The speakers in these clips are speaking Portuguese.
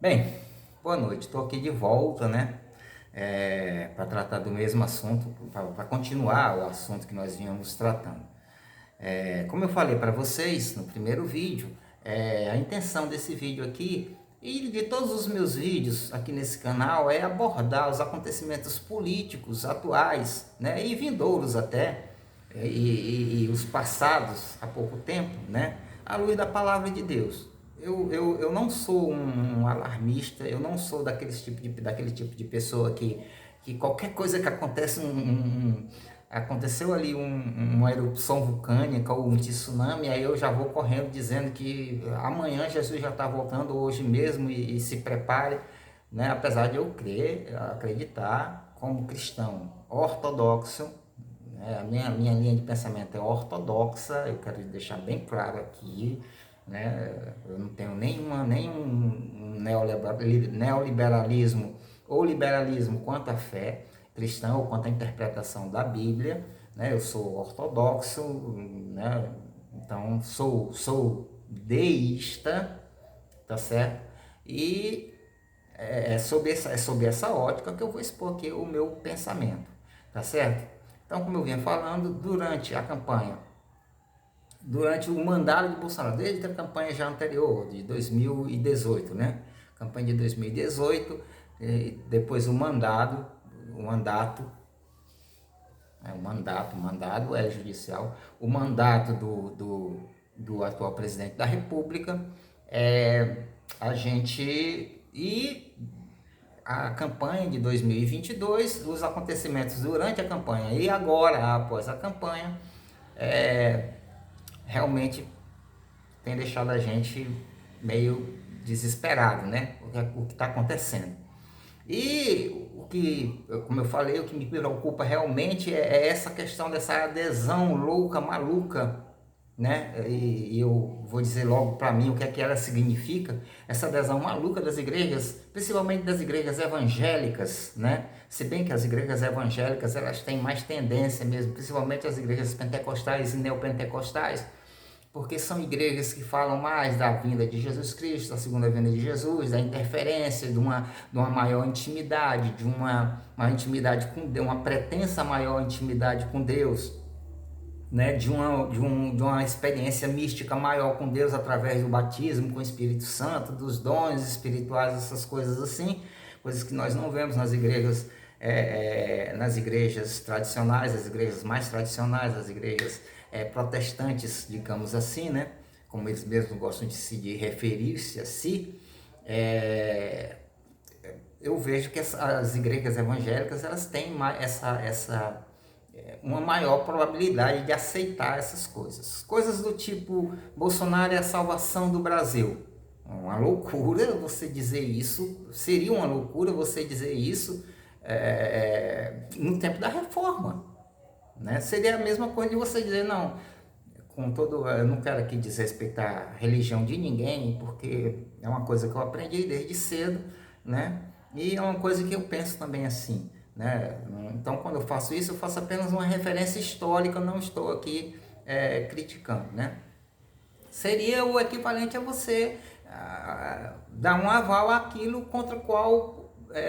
Bem, boa noite. Estou aqui de volta, né? Para tratar do mesmo assunto, para continuar o assunto que nós vínhamos tratando. Como eu falei para vocês no primeiro vídeo, a intenção desse vídeo aqui e de todos os meus vídeos aqui nesse canal é abordar os acontecimentos políticos atuais, né? E vindouros até, e os passados há pouco tempo, né? À luz da palavra de Deus. Eu não sou um alarmista, eu não sou daquele tipo de pessoa que qualquer coisa que acontece, aconteceu ali uma erupção vulcânica ou um tsunami, aí eu já vou correndo dizendo que amanhã Jesus já está voltando, hoje mesmo, e se prepare, né? Apesar de eu acreditar como cristão ortodoxo, né? A minha linha de pensamento é ortodoxa, eu quero deixar bem claro aqui, né? Eu não tenho nenhum neoliberalismo ou liberalismo quanto à fé cristã ou quanto à interpretação da Bíblia, né? Eu sou ortodoxo, né? Então sou deísta, tá certo? E sobre essa ótica que eu vou expor aqui o meu pensamento, tá certo? Então, como eu vinha falando, durante o mandato de Bolsonaro, desde a campanha já anterior, de 2018, né? Campanha de 2018, depois o mandato é judicial, o mandato do atual presidente da República, a gente, e a campanha de 2022, os acontecimentos durante a campanha e agora, após a campanha, realmente tem deixado a gente meio desesperado, né? O que está acontecendo. E como eu falei, o que me preocupa realmente é essa questão dessa adesão louca, maluca, né? E eu vou dizer logo para mim o que é que ela significa, essa adesão maluca das igrejas, principalmente das igrejas evangélicas, né? Se bem que as igrejas evangélicas, elas têm mais tendência mesmo, principalmente as igrejas pentecostais e neopentecostais, porque são igrejas que falam mais da vinda de Jesus Cristo, da segunda vinda de Jesus, da interferência, de uma maior intimidade, de uma intimidade de uma pretensa maior intimidade com Deus, né? De uma experiência mística maior com Deus através do batismo com o Espírito Santo, dos dons espirituais, essas coisas assim, coisas que nós não vemos nas igrejas tradicionais, as igrejas mais tradicionais, as igrejas protestantes, digamos assim, né? Como eles mesmos gostam de referir-se a si. Eu vejo que as igrejas evangélicas, elas têm uma maior probabilidade de aceitar essas coisas. Coisas do tipo, Bolsonaro é a salvação do Brasil. Uma loucura você dizer isso, seria uma loucura você dizer isso no tempo da reforma, né? Seria a mesma coisa de você dizer, não, eu não quero aqui desrespeitar a religião de ninguém, porque é uma coisa que eu aprendi desde cedo, né? E é uma coisa que eu penso também assim, né? Então, quando eu faço isso, eu faço apenas uma referência histórica, não estou aqui criticando, né? Seria o equivalente a você dar um aval àquilo contra o qual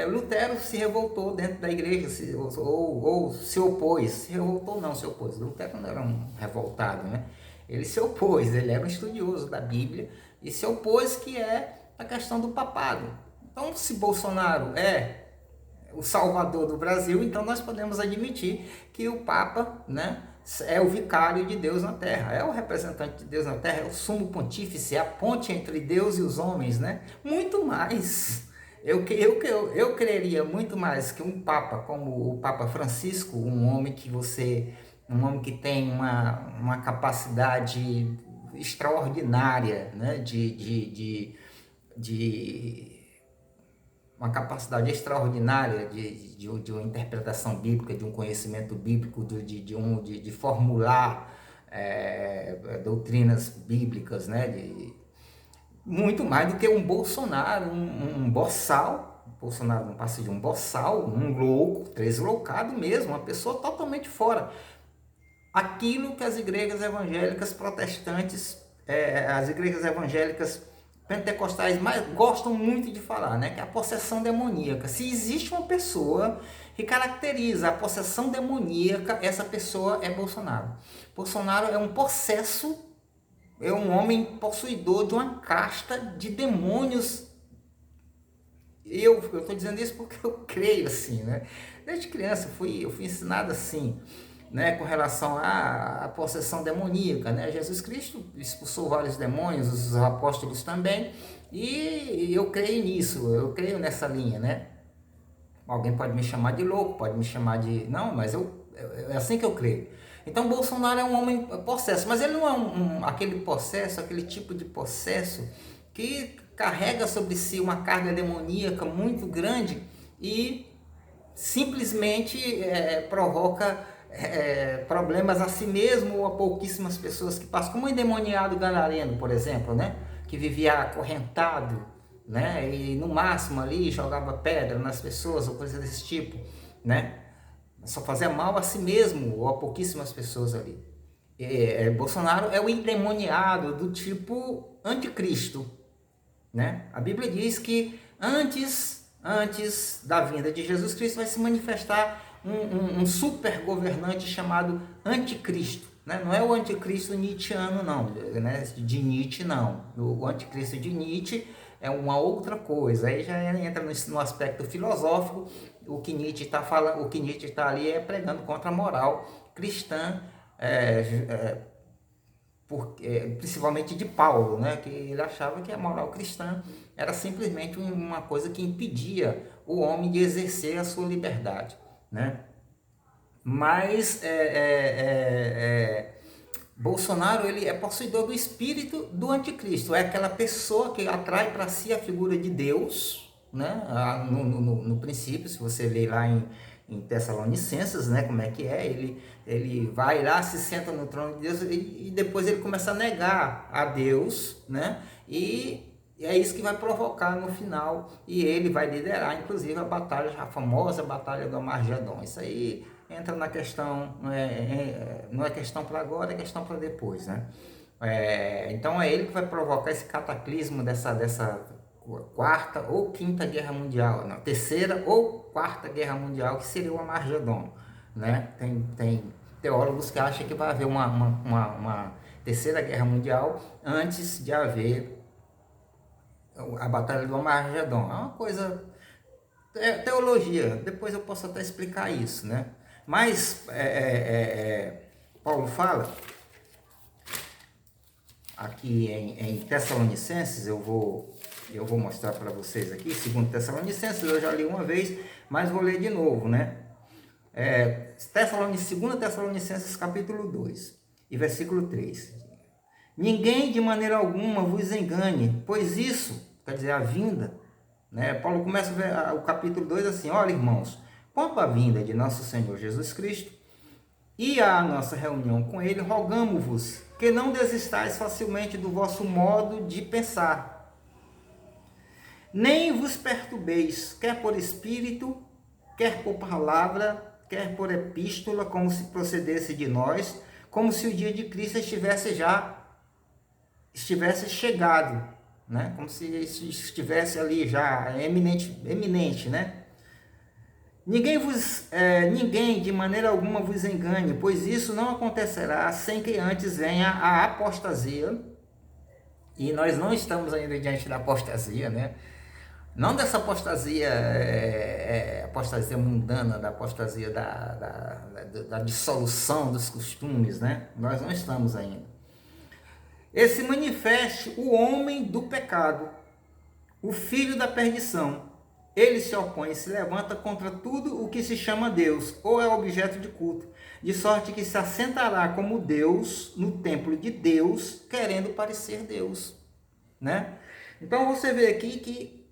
Lutero se revoltou dentro da igreja, ou se opôs. Se revoltou, não se opôs. Lutero não era um revoltado, né? Ele se opôs, ele era um estudioso da Bíblia e se opôs, que é a questão do papado. Então, se Bolsonaro é o salvador do Brasil, então nós podemos admitir que o Papa, né, é o vicário de Deus na Terra, é o representante de Deus na Terra, é o sumo pontífice, é a ponte entre Deus e os homens, né? Muito mais. Eu creria muito mais que um Papa como o Papa Francisco, um homem que tem uma capacidade extraordinária, né, de uma capacidade extraordinária de uma interpretação bíblica, de um conhecimento bíblico, de formular doutrinas bíblicas, né? Muito mais do que um Bolsonaro, um boçal. Bolsonaro não passa de um boçal, um louco, tresloucado mesmo, uma pessoa totalmente fora. Aquilo que as igrejas evangélicas protestantes, as igrejas evangélicas pentecostais mais gostam muito de falar, né? Que é a possessão demoníaca. Se existe uma pessoa que caracteriza a possessão demoníaca, essa pessoa é Bolsonaro. Bolsonaro é um possesso, é um homem possuidor de uma casta de demônios. Eu estou dizendo isso porque eu creio assim, né? Desde criança eu fui ensinado assim, né? Com relação à possessão demoníaca, né? Jesus Cristo expulsou vários demônios, os apóstolos também, e eu creio nisso, eu creio nessa linha, né? Alguém pode me chamar de louco, pode me chamar de... Não, mas é assim que eu creio. Então, Bolsonaro é um homem possesso, mas ele não é aquele possesso, aquele tipo de possesso que carrega sobre si uma carga demoníaca muito grande e simplesmente provoca problemas a si mesmo ou a pouquíssimas pessoas que passam, como o endemoniado gadareno, por exemplo, né? Que vivia acorrentado, né? E no máximo ali jogava pedra nas pessoas ou coisa desse tipo, né? Só fazia mal a si mesmo ou a pouquíssimas pessoas ali. Bolsonaro é o endemoniado do tipo anticristo, né? A Bíblia diz que antes da vinda de Jesus Cristo vai se manifestar um super governante chamado anticristo, né? Não é o anticristo nietzschiano não, né? De Nietzsche não. O anticristo de Nietzsche é uma outra coisa. Aí já entra no aspecto filosófico. O que Nietzsche está falando, o que Nietzsche está ali é pregando contra a moral cristã, principalmente de Paulo, né? Que ele achava que a moral cristã era simplesmente uma coisa que impedia o homem de exercer a sua liberdade, né? Mas Bolsonaro, ele é possuidor do espírito do anticristo, é aquela pessoa que atrai para si a figura de Deus, né? No princípio, se você ler lá em Tessalonicenses, né, como é que é, ele vai lá, se senta no trono de Deus e depois ele começa a negar a Deus, né? E é isso que vai provocar no final, e ele vai liderar, inclusive, a famosa batalha do Armagedon. Isso aí entra na questão, não é questão para agora, é questão para depois, né? Então é ele que vai provocar esse cataclismo dessa quarta ou quinta guerra mundial, não, terceira ou quarta guerra mundial, que seria o Armagedon, né? Tem teólogos que acham que vai haver uma terceira guerra mundial antes de haver a batalha do Armagedon. É uma coisa, teologia, depois eu posso até explicar isso, né? Mas Paulo fala aqui em Tessalonicenses, eu vou mostrar para vocês aqui, segundo Tessalonicenses, eu já li uma vez, mas vou ler de novo, né? 2 Tessalonicenses capítulo 2 e versículo 3. Ninguém de maneira alguma vos engane, pois isso, quer dizer, a vinda, né? Paulo começa o capítulo 2 assim: olha, irmãos, quanto à vinda de nosso Senhor Jesus Cristo e à nossa reunião com ele, rogamo-vos que não desistais facilmente do vosso modo de pensar, nem vos perturbeis, quer por espírito, quer por palavra, quer por epístola, como se procedesse de nós, como se o dia de Cristo estivesse chegado, né? Como se estivesse ali já eminente, né? Ninguém de maneira alguma vos engane, pois isso não acontecerá sem que antes venha a apostasia, e nós não estamos ainda diante da apostasia, né? Não dessa apostasia, apostasia mundana, da apostasia da dissolução dos costumes, né? Nós não estamos ainda. Esse manifeste o homem do pecado, o filho da perdição. Ele se opõe e se levanta contra tudo o que se chama Deus, ou é objeto de culto, de sorte que se assentará como Deus no templo de Deus, querendo parecer Deus, né? Então você vê aqui que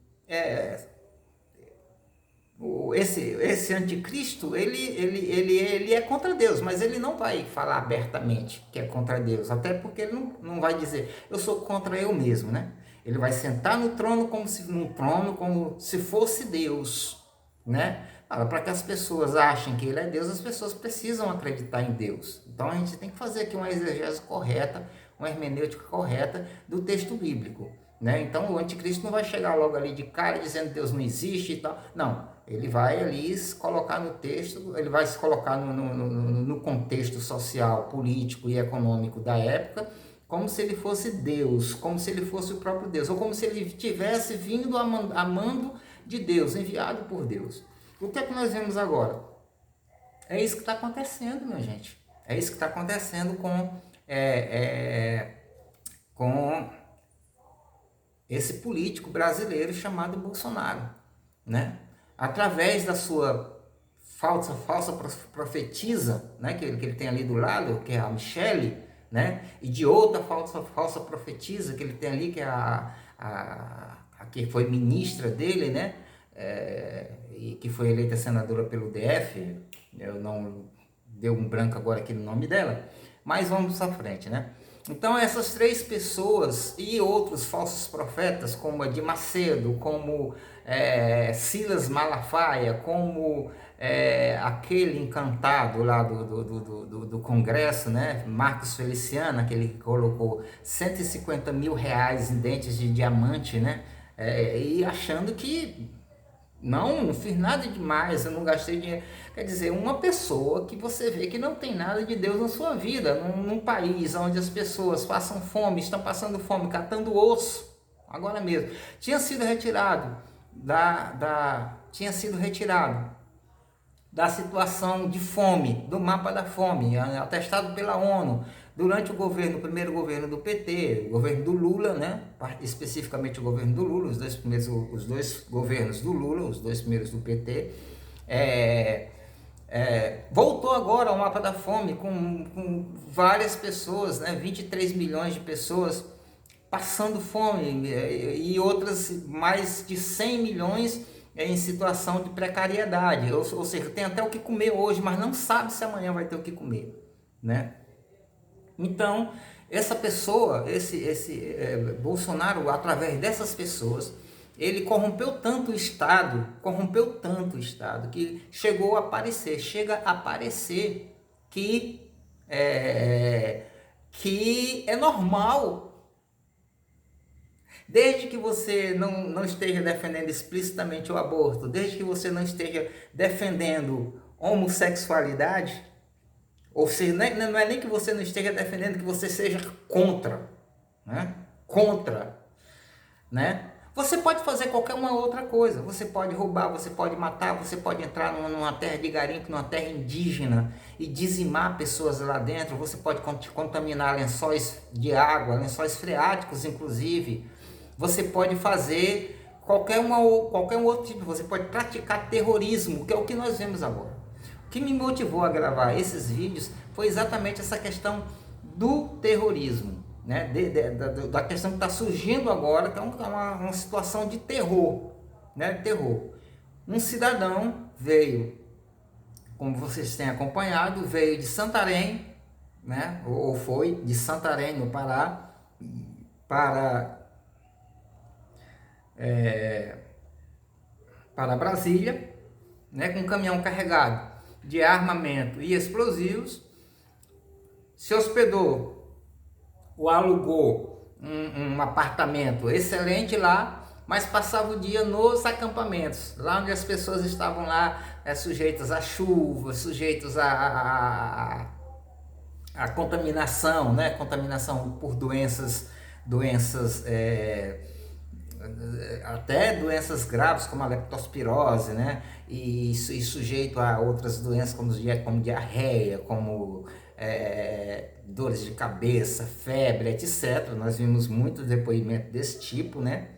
esse anticristo, ele é contra Deus, mas ele não vai falar abertamente que é contra Deus, até porque ele não vai dizer, eu sou contra eu mesmo, né? Ele vai sentar no trono como se fosse Deus, né? Para que as pessoas achem que ele é Deus, as pessoas precisam acreditar em Deus. Então a gente tem que fazer aqui uma exegese correta, uma hermenêutica correta do texto bíblico, né? Então o anticristo não vai chegar logo ali de cara dizendo que Deus não existe e tal. Não, ele vai ali se colocar no texto, ele vai se colocar no contexto social, político e econômico da época, como se ele fosse Deus, como se ele fosse o próprio Deus, ou como se ele tivesse vindo a mando de Deus, enviado por Deus. O que é que nós vemos agora? É isso que está acontecendo, minha gente. É isso que está acontecendo com esse político brasileiro chamado Bolsonaro, né? Através da sua falsa profetisa, né? Que ele tem ali do lado, que é a Michele, né? E de outra falsa profetisa que ele tem ali, que é a que foi ministra dele, né? E que foi eleita senadora pelo DF. Eu não deu um branco agora aqui no nome dela, mas vamos à frente, né? Então essas três pessoas e outros falsos profetas, como Edir Macedo, como Silas Malafaia, como aquele encantado lá do Congresso, né? Marcos Feliciano, aquele que colocou 150 mil reais em dentes de diamante, né? E achando que não fiz nada demais, eu não gastei dinheiro. Quer dizer, uma pessoa que você vê que não tem nada de Deus na sua vida, num país onde as pessoas passam fome, estão passando fome, catando osso, agora mesmo, tinha sido retirado tinha sido retirado da situação de fome, do mapa da fome, atestado pela ONU, durante o primeiro governo do PT, o governo do Lula, né? Especificamente o governo do Lula, os dois governos do Lula, os dois primeiros do PT, voltou agora ao mapa da fome com várias pessoas, né? 23 milhões de pessoas passando fome e outras mais de 100 milhões em situação de precariedade, ou seja, tem até o que comer hoje, mas não sabe se amanhã vai ter o que comer, né? Então, essa pessoa, Bolsonaro, através dessas pessoas, ele corrompeu tanto o Estado, que chega a aparecer que é normal. Desde que você não esteja defendendo explicitamente o aborto, desde que você não esteja defendendo homossexualidade, ou seja, não é nem que você não esteja defendendo, que você seja contra, né? Contra, né? Você pode fazer qualquer uma outra coisa, você pode roubar, você pode matar, você pode entrar numa terra de garimpo, numa terra indígena e dizimar pessoas lá dentro, você pode contaminar lençóis de água, lençóis freáticos inclusive, você pode fazer qualquer um outro tipo, você pode praticar terrorismo, que é o que nós vemos agora. O que me motivou a gravar esses vídeos foi exatamente essa questão do terrorismo, né? Da questão que está surgindo agora, que é uma situação de terror, né? Terror. Um cidadão veio, como vocês têm acompanhado, veio de Santarém, né? Ou foi de Santarém, no Pará, para Brasília, né? Com um caminhão carregado de armamento e explosivos, se hospedou ou alugou um apartamento excelente lá, mas passava o dia nos acampamentos, lá onde as pessoas estavam lá sujeitas à chuva, sujeitos à contaminação, né? Contaminação por doenças até doenças graves como a leptospirose, né? E sujeito a outras doenças como diarreia, como dores de cabeça, febre, etc. Nós vimos muitos depoimentos desse tipo, né?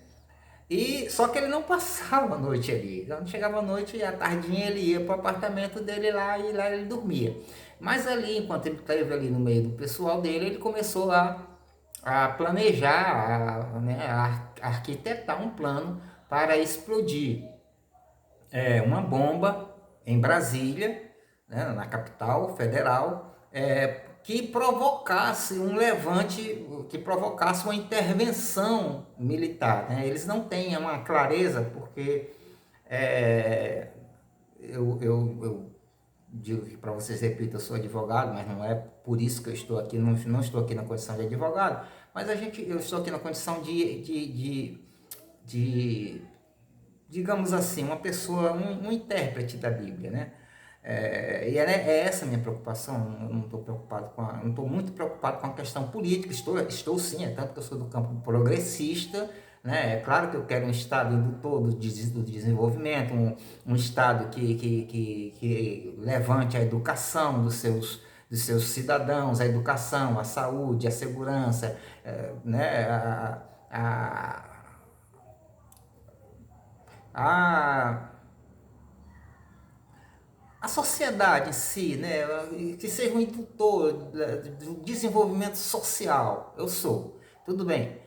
E só que ele não passava a noite ali. Quando chegava a noite e à tardinha ele ia para o apartamento dele lá e lá ele dormia. Mas ali, enquanto ele esteve ali no meio do pessoal dele, ele começou a planejar, a arquitetar um plano para explodir uma bomba em Brasília, né, na capital federal, que provocasse um levante, que provocasse uma intervenção militar, né? Eles não têm uma clareza, porque eu digo que para vocês, repito, eu sou advogado, mas não é por isso que eu estou aqui, não estou aqui na condição de advogado, Mas eu estou aqui na condição de digamos assim, uma pessoa, um intérprete da Bíblia, né? E é essa a minha preocupação. Eu não estou preocupado não estou muito preocupado com a questão política. Estou sim, é tanto que eu sou do campo progressista, né? É claro que eu quero um estado do desenvolvimento, um estado que levante a educação dos seus cidadãos, a educação, a saúde, a segurança, né? A, a, a sociedade em si, né, que seja um indutor do desenvolvimento social, eu sou, tudo bem,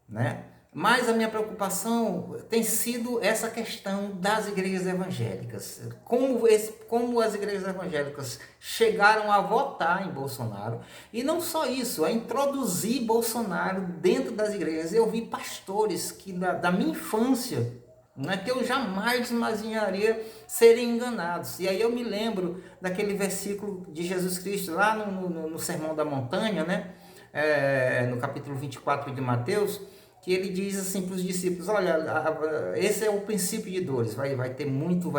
né? Mas a minha preocupação tem sido essa questão das igrejas evangélicas. Como as igrejas evangélicas chegaram a votar em Bolsonaro, e não só isso, a introduzir Bolsonaro dentro das igrejas. Eu vi pastores que da minha infância, não é que eu jamais imaginaria serem enganados. E aí eu me lembro daquele versículo de Jesus Cristo lá no Sermão da Montanha, né? No capítulo 24 de Mateus, que ele diz assim para os discípulos: olha, esse é o princípio de dores, vai ter muito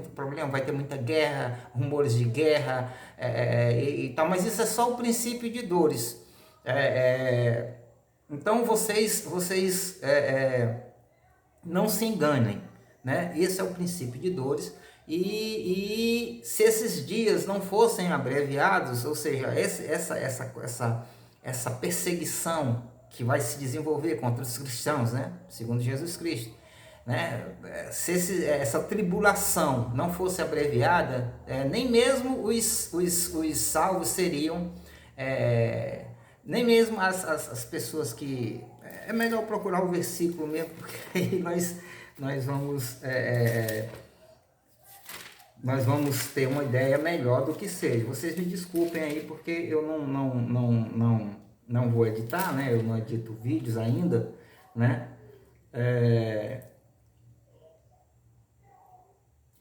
problema, vai ter muita guerra, rumores de guerra, e tal, mas isso é só o princípio de dores. Então vocês não se enganem, né? Esse é o princípio de dores. E se esses dias não fossem abreviados, ou seja, essa perseguição que vai se desenvolver contra os cristãos, né? Segundo Jesus Cristo, né? Se essa tribulação não fosse abreviada, nem mesmo os salvos seriam, nem mesmo as pessoas que... É melhor procurar o versículo mesmo, porque aí nós vamos... nós vamos ter uma ideia melhor do que seja. Vocês me desculpem aí, porque eu não vou editar, né? Eu não edito vídeos ainda, né?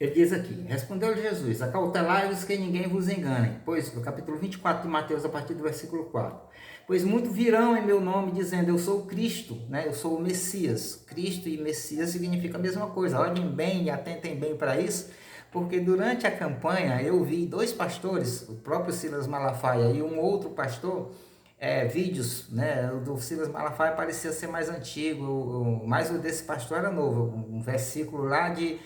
Ele diz aqui: respondeu-lhe Jesus: acautelai-vos que ninguém vos engane. Pois, no capítulo 24 de Mateus, a partir do versículo 4. Pois muitos virão em meu nome dizendo: eu sou o Cristo, né? Eu sou o Messias. Cristo e Messias significa a mesma coisa. Olhem bem e atentem bem para isso, porque durante a campanha eu vi dois pastores, o próprio Silas Malafaia e um outro pastor, vídeos, né? O do Silas Malafaia parecia ser mais antigo, mas o desse pastor era novo. Um versículo lá de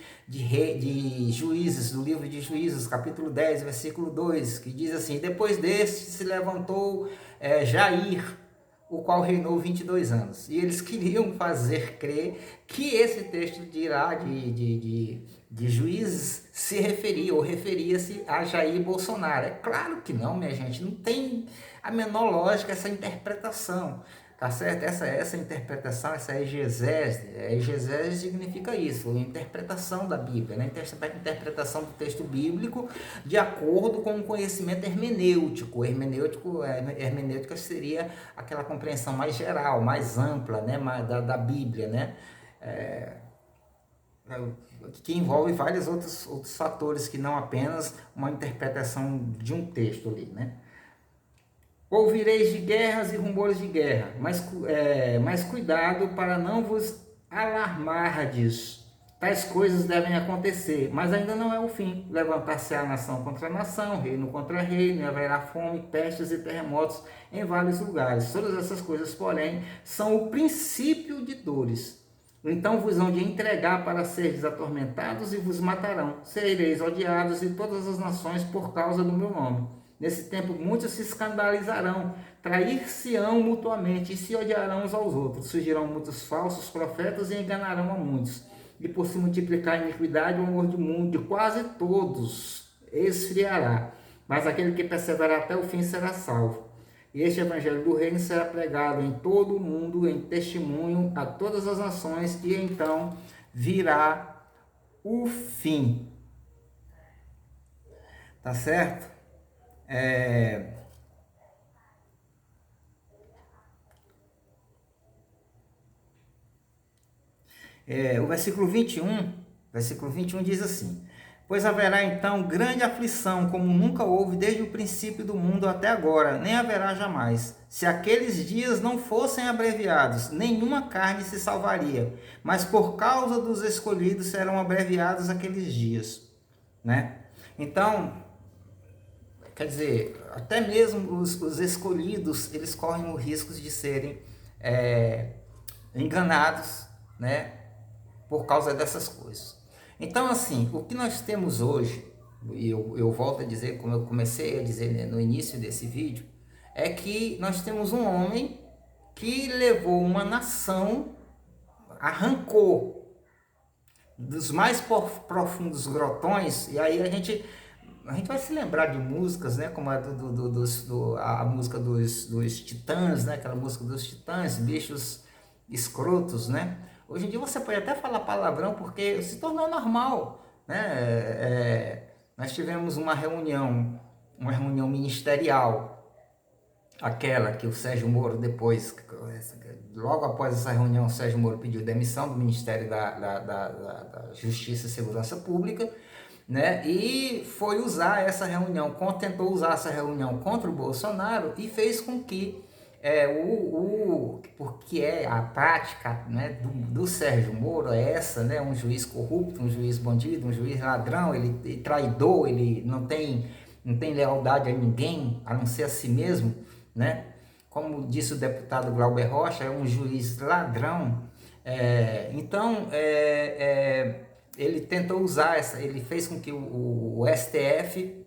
Juízes, do livro de Juízes, capítulo 10, versículo 2, que diz assim: depois deste se levantou Jair, o qual reinou 22 anos. E eles queriam fazer crer que esse texto dirá de Juízes se referia ou referia-se a Jair Bolsonaro. É claro que não, minha gente, não tem a menor lógica essa interpretação. Tá certo? Essa interpretação, essa exegese significa isso, a interpretação da Bíblia, né? Interpretação do texto bíblico de acordo com o conhecimento hermenêutico. Hermenêutica seria aquela compreensão mais geral, mais ampla, né? da Bíblia, né? Que envolve vários outros fatores que não apenas uma interpretação de um texto ali, né? Ouvireis de guerras e rumores de guerra, mas cuidado para não vos alarmardes. Tais coisas devem acontecer, mas ainda não é o fim. Levantar-se-á nação contra nação, reino contra reino, e haverá fome, pestes e terremotos em vários lugares. Todas essas coisas, porém, são o princípio de dores. Então vos hão de entregar para seres atormentados e vos matarão. Sereis odiados de todas as nações por causa do meu nome. Nesse tempo muitos se escandalizarão, trair-se-ão mutuamente e se odiarão uns aos outros. Surgirão muitos falsos profetas e enganarão a muitos. E por se multiplicar a iniquidade, o amor de quase todos esfriará. Mas aquele que perseverar até o fim será salvo. E este evangelho do reino será pregado em todo o mundo, em testemunho a todas as nações, e então virá o fim. Tá certo? O versículo 21 diz assim: Pois haverá então grande aflição, como nunca houve desde o princípio do mundo até agora, nem haverá jamais. Se aqueles dias não fossem abreviados, nenhuma carne se salvaria, mas por causa dos escolhidos serão abreviados aqueles dias, né? Então, quer dizer, até mesmo os escolhidos, eles correm o risco de serem enganados, né? Por causa dessas coisas. Então, assim, o que nós temos hoje, e eu volto a dizer, como eu comecei a dizer, né, no início desse vídeo, é que nós temos um homem que levou uma nação, arrancou dos mais profundos grotões, e aí a gente vai se lembrar de músicas, né, como a, a música dos Titãs, né, aquela música dos Titãs, bichos escrotos, né? Hoje em dia você pode até falar palavrão porque se tornou normal, né? Nós tivemos uma reunião ministerial, aquela que o Sérgio Moro depois, logo após essa reunião, o Sérgio Moro pediu demissão do Ministério da Justiça e Segurança Pública, né? E foi usar essa reunião, tentou usar essa reunião contra o Bolsonaro e fez com que porque é a prática, né, do Sérgio Moro é essa, né, um juiz corrupto, um juiz bandido, um juiz ladrão, ele traidor, ele não tem lealdade a ninguém, a não ser a si mesmo, né? Como disse o deputado Glauber Rocha, é um juiz ladrão. Então, ele tentou usar ele fez com que o STF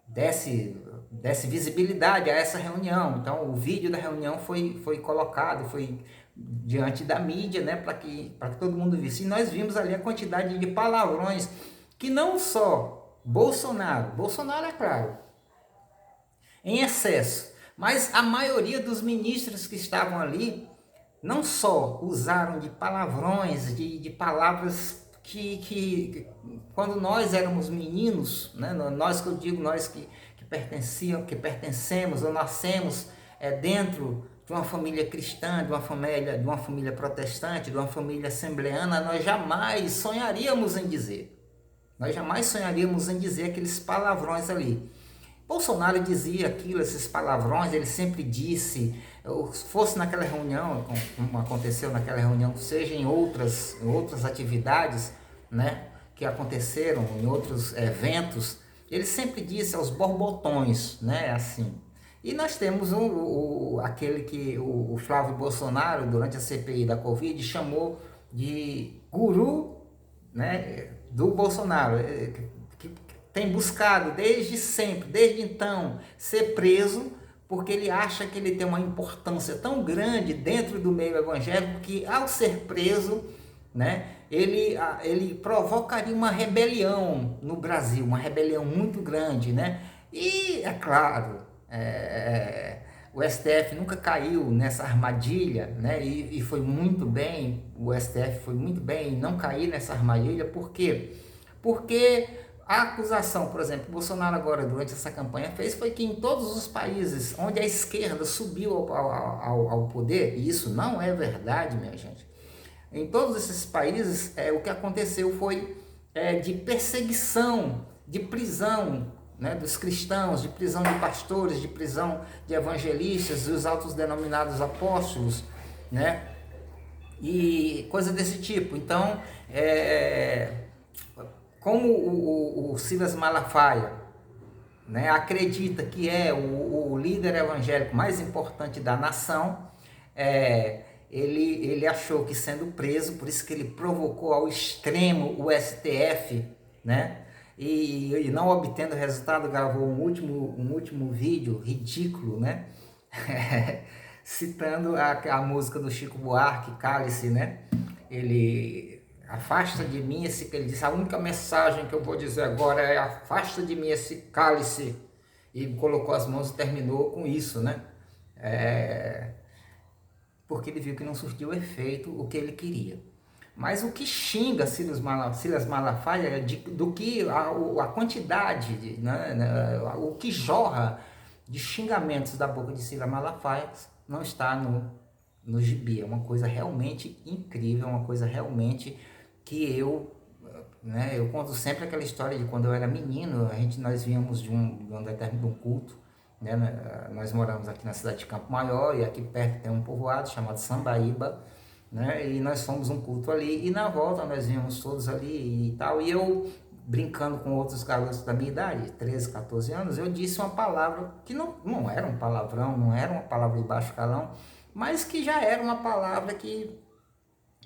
desse visibilidade a essa reunião. Então, o vídeo da reunião foi colocado, foi diante da mídia, né, para que todo mundo visse. E nós vimos ali a quantidade de palavrões que não só Bolsonaro é claro, em excesso, mas a maioria dos ministros que estavam ali não só usaram de palavrões, de palavras que quando nós éramos meninos, né, nós que eu digo, nós que pertencemos ou nascemos dentro de uma família cristã, de uma família protestante, de uma família assembleana, nós jamais sonharíamos em dizer aqueles palavrões ali. Bolsonaro dizia aquilo, esses palavrões, ele sempre disse, fosse naquela reunião, como aconteceu naquela reunião, seja em outras atividades, né, que aconteceram, em outros eventos, ele sempre disse aos borbotões, né, assim. E nós temos aquele que o Flávio Bolsonaro, durante a CPI da Covid, chamou de guru, né, do Bolsonaro, que tem buscado desde sempre, desde então, ser preso, porque ele acha que ele tem uma importância tão grande dentro do meio evangélico que, ao ser preso, né, ele provocaria uma rebelião no Brasil, uma rebelião muito grande, né? E, é claro, o STF nunca caiu nessa armadilha, né? E foi muito bem, o STF foi muito bem em não cair nessa armadilha. Por quê? Porque a acusação, por exemplo, Bolsonaro agora, durante essa campanha, foi que em todos os países onde a esquerda subiu ao poder, e isso não é verdade, minha gente, em todos esses países, o que aconteceu foi de perseguição, de prisão, né, dos cristãos, de prisão de pastores, de prisão de evangelistas, dos altos denominados apóstolos, né, e coisa desse tipo. Então, como o Silas Malafaia, né, acredita que é o líder evangélico mais importante da nação, ele achou que, sendo preso, por isso que ele provocou ao extremo o STF, né? E não obtendo resultado, gravou um último vídeo ridículo, né? Citando a música do Chico Buarque, Cálice, né? Ele afasta de mim esse, ele disse, a única mensagem que eu vou dizer agora é afasta de mim esse cálice, e colocou as mãos e terminou com isso, né? Porque ele viu que não surtiu efeito o que ele queria. Mas o que xinga Silas Malafaia é do que a quantidade, né, o que jorra de xingamentos da boca de Silas Malafaia não está no gibi. É uma coisa realmente incrível, uma coisa realmente que eu né? Eu conto sempre aquela história de quando eu era menino, nós viemos de um determinado culto, né? Nós moramos aqui na cidade de Campo Maior e aqui perto tem um povoado chamado Sambaíba, né? E nós fomos um culto ali e na volta nós vimos todos ali e tal, e eu brincando com outros garotos da minha idade, 13, 14 anos, eu disse uma palavra que não era um palavrão, não era uma palavra de baixo calão, mas que já era uma palavra que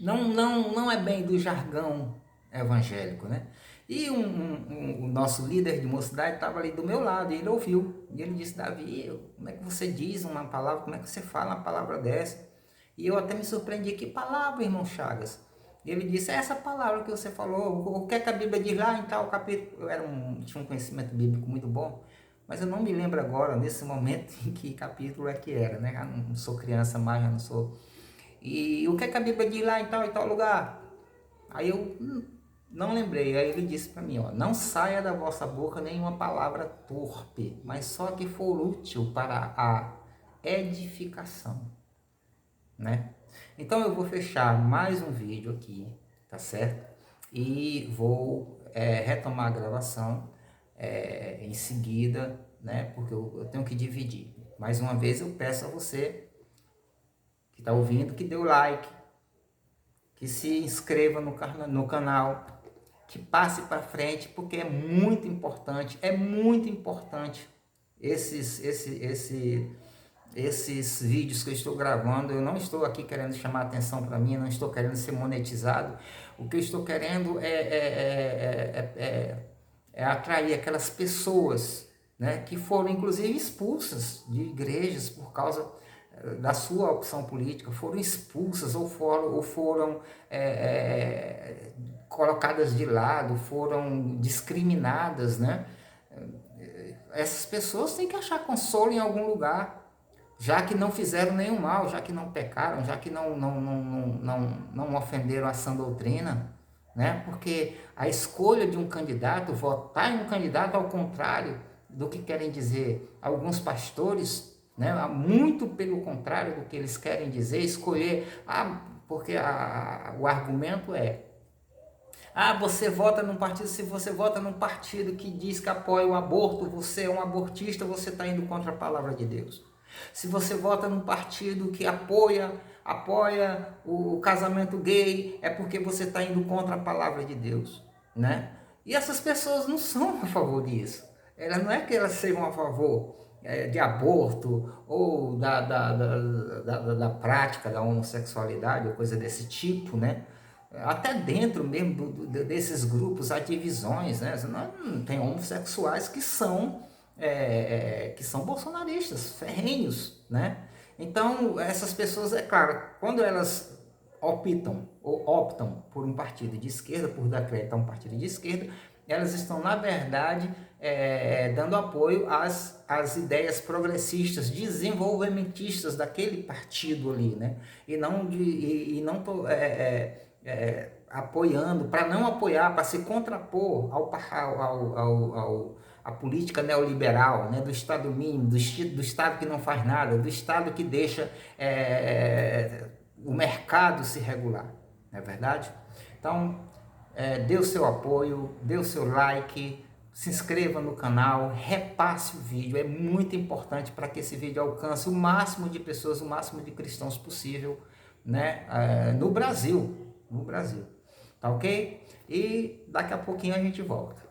não é bem do jargão evangélico, né? E o nosso líder de mocidade estava ali do meu lado, e ele ouviu, e ele disse: Davi, como é que você diz uma palavra, como é que você fala uma palavra dessa? E eu até me surpreendi: que palavra, irmão Chagas? E ele disse: é essa palavra que você falou, o que é que a Bíblia diz lá em tal capítulo? Tinha um conhecimento bíblico muito bom, mas eu não me lembro agora, nesse momento, em que capítulo é que era, né? Já não sou criança mais, já não sou. E o que é que a Bíblia diz lá em tal lugar? Aí eu não lembrei. Aí ele disse para mim: ó, não saia da vossa boca nenhuma palavra torpe, mas só que for útil para a edificação, né? Então eu vou fechar mais um vídeo aqui, tá certo? E vou retomar a gravação em seguida, né? Porque eu tenho que dividir. Mais uma vez eu peço a você que está ouvindo que dê o like, que se inscreva no canal, que passe para frente, porque é muito importante esses vídeos que eu estou gravando. Eu não estou aqui querendo chamar atenção para mim, não estou querendo ser monetizado. O que eu estou querendo é atrair aquelas pessoas, né, que foram inclusive expulsas de igrejas por causa da sua opção política, foram expulsas ou foram colocadas de lado, foram discriminadas, né? Essas pessoas têm que achar consolo em algum lugar, já que não fizeram nenhum mal, já que não pecaram, já que não ofenderam a sã doutrina, né? Porque a escolha de um candidato, votar em um candidato ao contrário do que querem dizer alguns pastores, né? Muito pelo contrário do que eles querem dizer, escolher, porque o argumento é: você vota num partido, se você vota num partido que diz que apoia o aborto, você é um abortista, você está indo contra a palavra de Deus. Se você vota num partido que apoia o casamento gay, é porque você está indo contra a palavra de Deus, né? E essas pessoas não são a favor disso. Elas não é que elas sejam a favor de aborto ou da prática da homossexualidade ou coisa desse tipo, né? Até dentro mesmo desses grupos há divisões, né? Tem homossexuais que são bolsonaristas, ferrenhos, né? Então, essas pessoas, é claro, quando elas optam por um partido de esquerda, por dar crédito a um partido de esquerda, elas estão, na verdade, dando apoio às ideias progressistas, desenvolvimentistas daquele partido ali, né? E não apoiando, para não apoiar, para se contrapor à política neoliberal, né? Do Estado mínimo, do Estado que não faz nada, do Estado que deixa o mercado se regular, não é verdade? Então, dê o seu apoio, dê o seu like, se inscreva no canal, repasse o vídeo, é muito importante para que esse vídeo alcance o máximo de pessoas, o máximo de cristãos possível, né? No Brasil, tá ok? E daqui a pouquinho a gente volta.